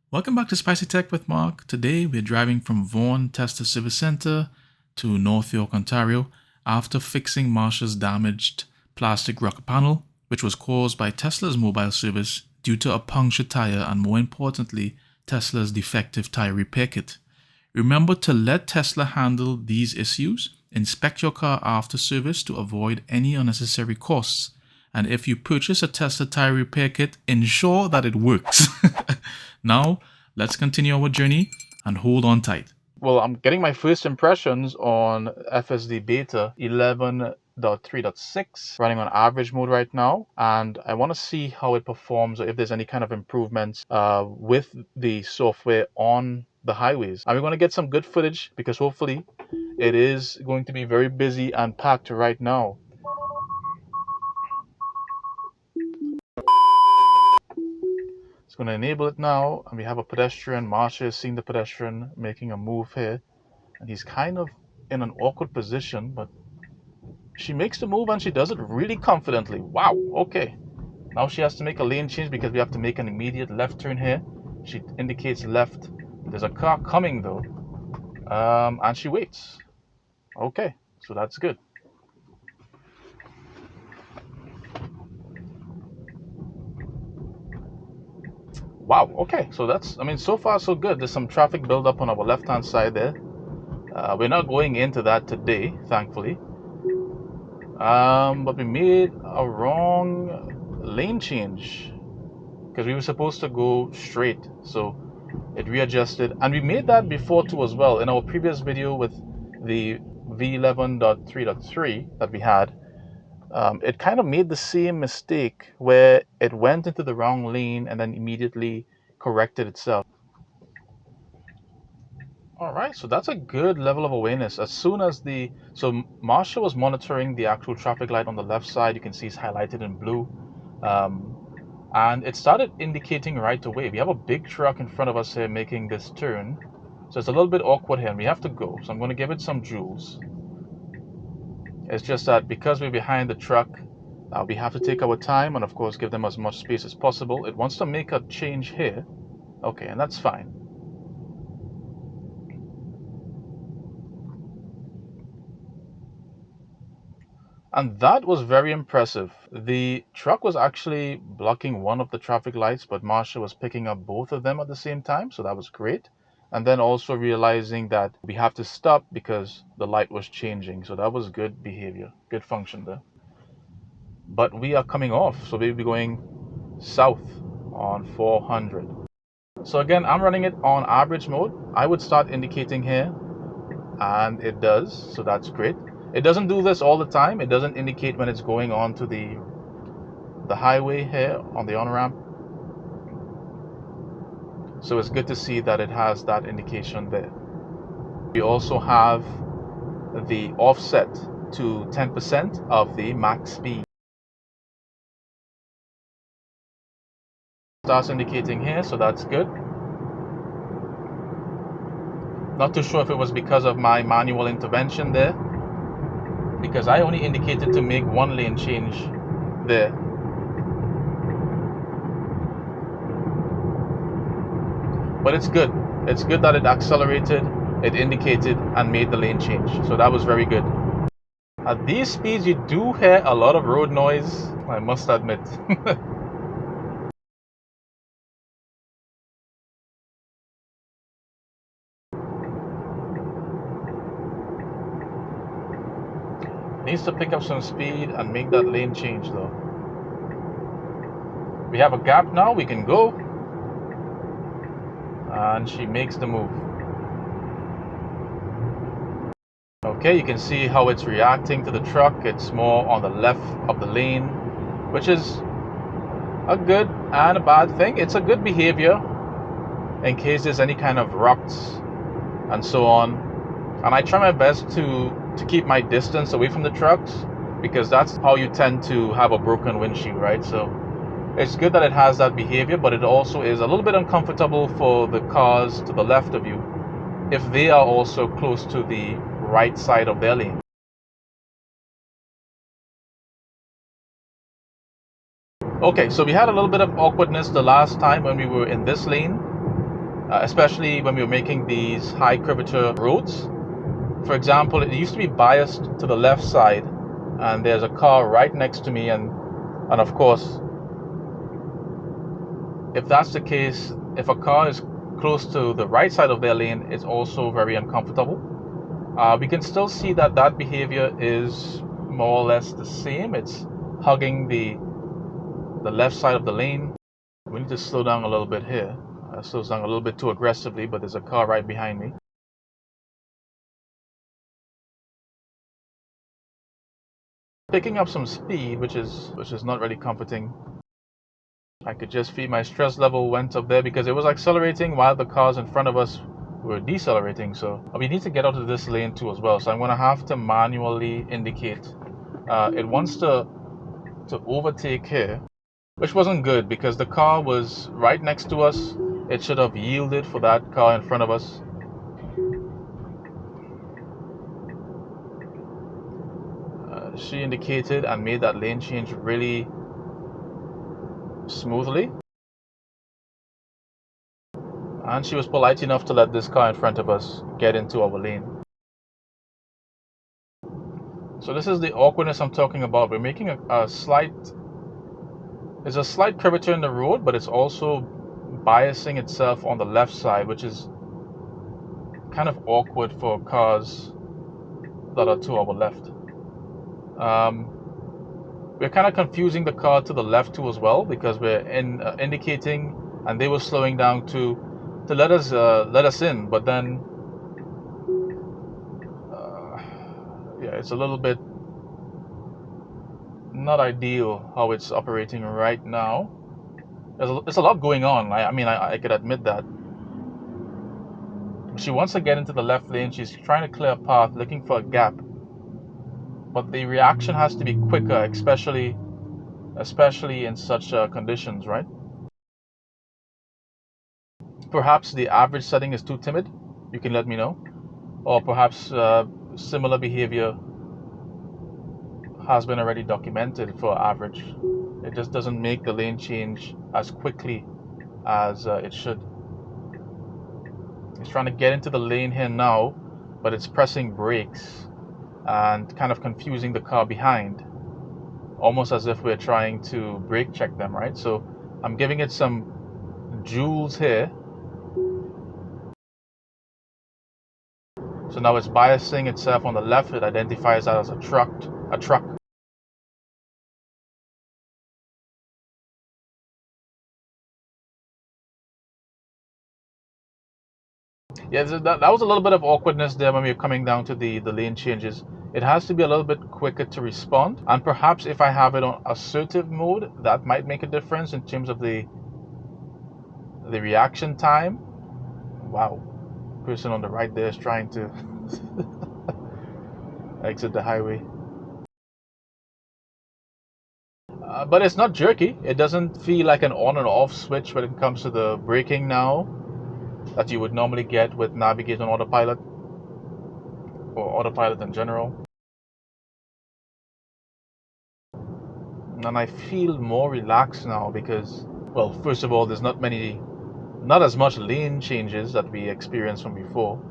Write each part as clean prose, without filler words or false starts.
Welcome back to Spicy Tech with Mark. Today we're driving from Vaughan Tesla Service Center to North York, Ontario after fixing Marsha's damaged plastic rocker panel, which was caused by Tesla's mobile service due to a punctured tire and, more importantly, Tesla's defective tire repair kit. Remember to let Tesla handle these issues. Inspect your car after service to avoid any unnecessary costs. And if you purchase a Tesla tire repair kit, ensure that it works. Now, let's continue our journey and hold on tight. Well, I'm getting my first impressions on FSD Beta 11.3.6 running on average mode right now, and I want to see how it performs or if there's any kind of improvements with the software on the highways. And we're going to get some good footage because hopefully it is going to be very busy and packed right now. It's going to enable it now, and we have a pedestrian. Marsha is seeing the pedestrian making a move here, and he's kind of in an awkward position, but she makes the move and she does it really confidently. Wow, okay. Now she has to make a lane change because we have to make an immediate left turn here. She indicates left. There's a car coming though, and she waits. Okay, so that's good. Wow, okay, so that's, so far so good. There's some traffic buildup on our left-hand side there. We're not going into that today, thankfully. But we made a wrong lane change because we were supposed to go straight, so it readjusted, and we made that before too as well. In our previous video with the v11.3.3 that we had, it kind of made the same mistake where it went into the wrong lane and then immediately corrected itself. All right, so that's a good level of awareness. As soon as so Marsha was monitoring the actual traffic light on the left side, you can see it's highlighted in blue. And it started indicating right away. We have a big truck in front of us here making this turn. So it's a little bit awkward here and we have to go. So I'm going to give it some joules. It's just that because we're behind the truck, we have to take our time and of course give them as much space as possible. It wants to make a change here. Okay, and that's fine. And that was very impressive. The truck was actually blocking one of the traffic lights, but Marsha was picking up both of them at the same time, so that was great. And then also realizing that we have to stop because the light was changing, so that was good behavior, good function there. But we are coming off, so we'll be going south on 400. So again, I'm running it on average mode. I would start indicating here, and it does, so that's great. It doesn't do this all the time. It doesn't indicate when it's going on to the highway here on the on-ramp. So it's good to see that it has that indication there. We also have the offset to 10% of the max speed. Starts indicating here, so that's good. Not too sure if it was because of my manual intervention there, because I only indicated to make one lane change there. But it's good. It's good that it accelerated, it indicated, and made the lane change. So that was very good. At these speeds, you do hear a lot of road noise, I must admit. Needs to pick up some speed and make that lane change though. We have a gap now, we can go. And she makes the move. Okay, you can see how it's reacting to the truck. It's more on the left of the lane, which is a good and a bad thing. It's a good behavior in case there's any kind of ruts and so on. And I try my best to keep my distance away from the trucks because that's how you tend to have a broken windshield, right? So it's good that it has that behavior, but it also is a little bit uncomfortable for the cars to the left of you if they are also close to the right side of their lane. Okay, so we had a little bit of awkwardness the last time when we were in this lane. especially when we were making these high curvature roads. For example, it used to be biased to the left side, and there's a car right next to me, and of course, if that's the case, if a car is close to the right side of their lane, it's also very uncomfortable. We can still see that that behavior is more or less the same. It's hugging the left side of the lane. We need to slow down a little bit here. Slows down a little bit too aggressively, but there's a car right behind me. Picking up some speed, which is not really comforting. I could just feel my stress level went up there because it was accelerating while the cars in front of us were decelerating. So we need to get out of this lane too as well. So I'm going to have to manually indicate. It wants to overtake here, which wasn't good because the car was right next to us. It should have yielded for that car in front of us. She indicated and made that lane change really smoothly. And she was polite enough to let this car in front of us get into our lane. So this is the awkwardness I'm talking about. We're making a slight curvature in the road, but it's also biasing itself on the left side, which is kind of awkward for cars that are to our left. We're kind of confusing the car to the left too as well, because we're indicating, and they were slowing down to let us in, but then yeah, it's a little bit not ideal how it's operating right now. There's a lot going on. I mean, I could admit that. She wants to get into the left lane. She's trying to clear a path, looking for a gap. But the reaction has to be quicker, especially in such conditions, right? Perhaps the average setting is too timid. You can let me know. Or perhaps similar behavior has been already documented for average. It just doesn't make the lane change as quickly as it should. It's trying to get into the lane here now, but it's pressing brakes and kind of confusing the car behind, almost as if we're trying to brake check them, right? So I'm giving it some joules here. So now it's biasing itself on the left. It identifies that as a truck. Yeah, that was a little bit of awkwardness there when we were coming down to the lane changes. It has to be a little bit quicker to respond, and perhaps if I have it on assertive mode, that might make a difference in terms of the reaction time. Wow, person on the right there is trying to exit the highway. But it's not jerky. It doesn't feel like an on and off switch when it comes to the braking now that you would normally get with Navigate on Autopilot or Autopilot in general. And I feel more relaxed now because, well, first of all, there's not as much lane changes that we experienced from before.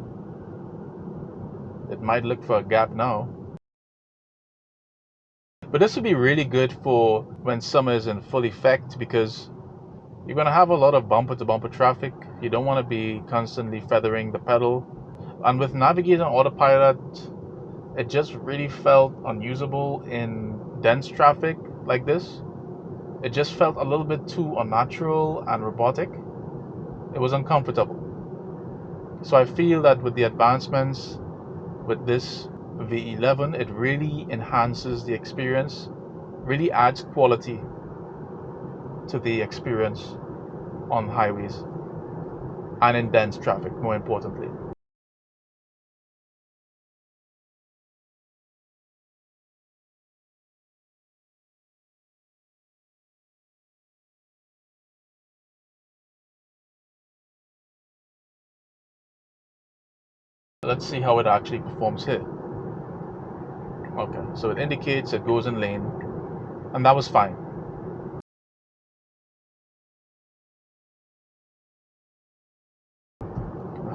It might look for a gap now. But this would be really good for when summer is in full effect, because you're going to have a lot of bumper-to-bumper traffic. You don't want to be constantly feathering the pedal. And with Navigate on Autopilot, it just really felt unusable in dense traffic like this. It just felt a little bit too unnatural and robotic. It was uncomfortable. So I feel that with the advancements with this V11, it really enhances the experience, really adds quality to the experience on highways and in dense traffic, more importantly. Let's see how it actually performs here. Okay, so it indicates it goes in lane, and that was fine.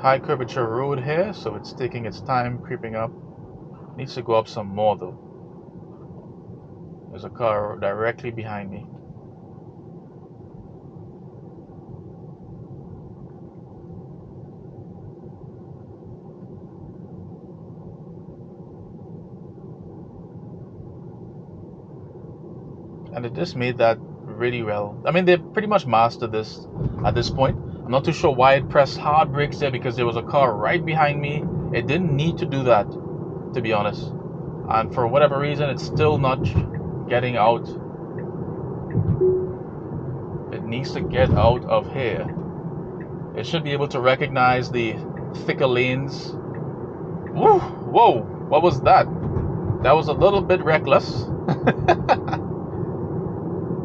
high curvature road here, so it's taking its time creeping up. Needs to go up some more though. There's a car directly behind me. And it just made that really well. I mean, they've pretty much mastered this at this point. I'm not too sure why it pressed hard brakes there, because there was a car right behind me. It didn't need to do that, to be honest. And for whatever reason, it's still not getting out. It needs to get out of here. It should be able to recognize the thicker lanes. Woo! Whoa! What was that? That was a little bit reckless.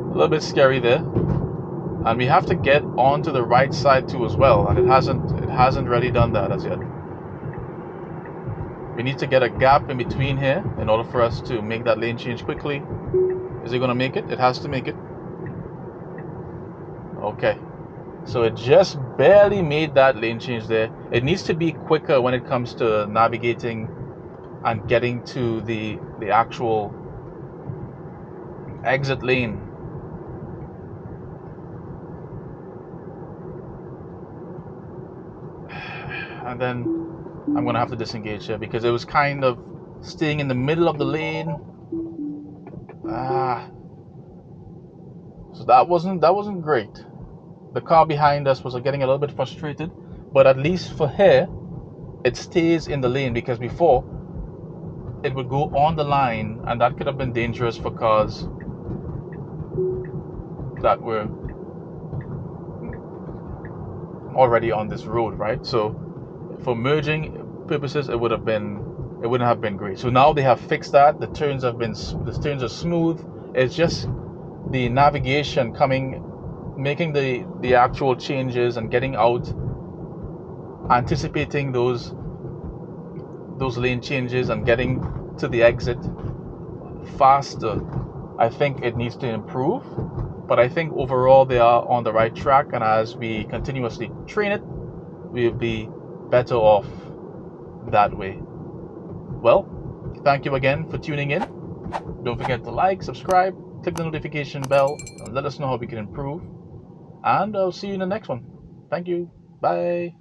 A little bit scary there. And we have to get onto the right side too as well, and it hasn't really done that as yet. We need to get a gap in between here in order for us to make that lane change quickly. Is it going to make it? It has to make it. Okay. So it just barely made that lane change there. It needs to be quicker when it comes to navigating and getting to the actual exit lane. And then I'm gonna have to disengage here because it was kind of staying in the middle of the lane. So that wasn't great. The car behind us was getting a little bit frustrated, but at least for here, it stays in the lane, because before it would go on the line, and that could have been dangerous for cars that were already on this road, right? So for merging purposes, it wouldn't have been great. So now they have fixed that. The turns are smooth. It's just the navigation making the actual changes and getting out, anticipating those lane changes and getting to the exit faster. I think it needs to improve, but I think overall they are on the right track, and as we continuously train it, we'll be better off that way. Well, thank you again for tuning in. Don't forget to like, subscribe, click the notification bell, and let us know how we can improve. And I'll see you in the next one. Thank you. Bye.